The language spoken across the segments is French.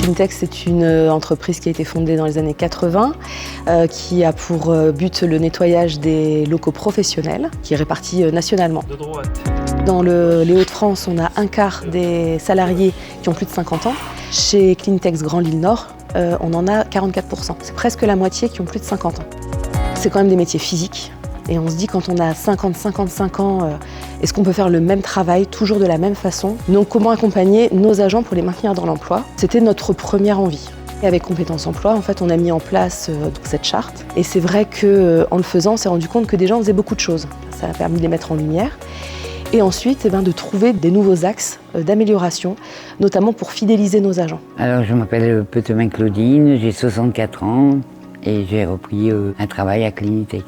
Cleantex, c'est une entreprise qui a été fondée dans les années 80, qui a pour but le nettoyage des locaux professionnels, qui est réparti nationalement. De droite. Dans les Hauts-de-France, on a un quart des salariés qui ont plus de 50 ans. Chez Cleantex Grand Lille Nord, on en a 44%. C'est presque la moitié qui ont plus de 50 ans. C'est quand même des métiers physiques. Et on se dit, quand on a 50-55 ans, est-ce qu'on peut faire le même travail, toujours de la même façon? Donc comment accompagner nos agents pour les maintenir dans l'emploi? C'était notre première envie. Et avec Compétences Emploi, en fait, on a mis en place cette charte. Et c'est vrai qu'en le faisant, on s'est rendu compte que des gens faisaient beaucoup de choses. Ça a permis de les mettre en lumière. Et ensuite, de trouver des nouveaux axes d'amélioration, notamment pour fidéliser nos agents. Alors, je m'appelle Petemin Claudine, j'ai 64 ans. Et j'ai repris un travail à Cleantex.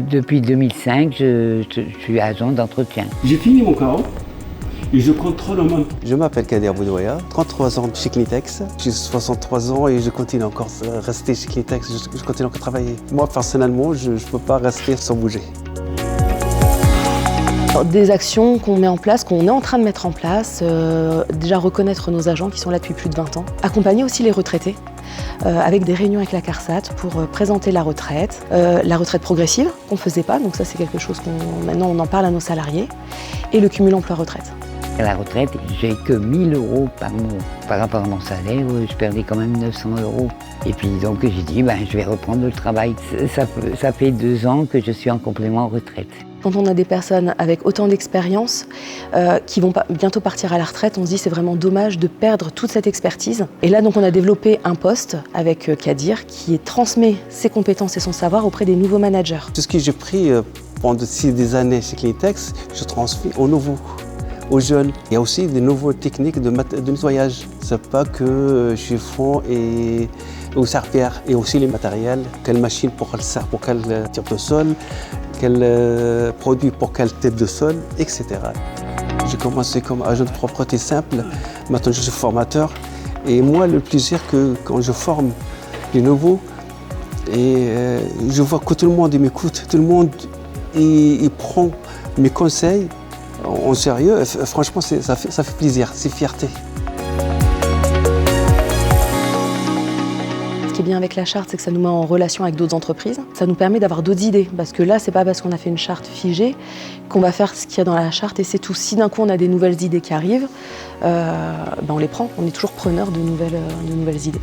Depuis 2005, je suis agent d'entretien. J'ai fini mon carreau et je contrôle en même temps. Je m'appelle Kader Boudouaya, 33 ans chez Cleantex. J'ai 63 ans et je continue encore à rester chez Cleantex, je continue encore à travailler. Moi, personnellement, je ne peux pas rester sans bouger. Des actions qu'on met en place, qu'on est en train de mettre en place, déjà reconnaître nos agents qui sont là depuis plus de 20 ans, accompagner aussi les retraités, avec des réunions avec la CARSAT pour présenter la retraite progressive qu'on ne faisait pas, donc ça c'est quelque chose maintenant on en parle à nos salariés, et le cumul emploi-retraite. À la retraite, j'ai que 1 000 € par mois. Par rapport à mon salaire, je perdais quand même 900 €. Et puis donc j'ai dit, je vais reprendre le travail. Ça fait 2 ans que je suis en complément retraite. Quand on a des personnes avec autant d'expérience qui vont bientôt partir à la retraite, on se dit c'est vraiment dommage de perdre toute cette expertise. Et là donc on a développé un poste avec Kadir qui transmet ses compétences et son savoir auprès des nouveaux managers. Tout ce que j'ai pris pendant des années chez Cleantex, je transmets aux nouveaux, aux jeunes. Il y a aussi des nouvelles techniques de nettoyage. C'est pas que chiffon et ou serpillère, et aussi les matériels, quelle machine pour quel type de sol, quel produit pour quel type de sol, etc. J'ai commencé comme agent de propreté simple, maintenant je suis formateur. Et moi, le plaisir que quand je forme les nouveaux, et je vois que tout le monde m'écoute, tout le monde il prend mes conseils en sérieux. Franchement, ça fait plaisir, c'est fierté. Ce qui est bien avec la charte, c'est que ça nous met en relation avec d'autres entreprises. Ça nous permet d'avoir d'autres idées, parce que là, c'est pas parce qu'on a fait une charte figée qu'on va faire ce qu'il y a dans la charte et c'est tout. Si d'un coup on a des nouvelles idées qui arrivent, on les prend. On est toujours preneur de nouvelles idées.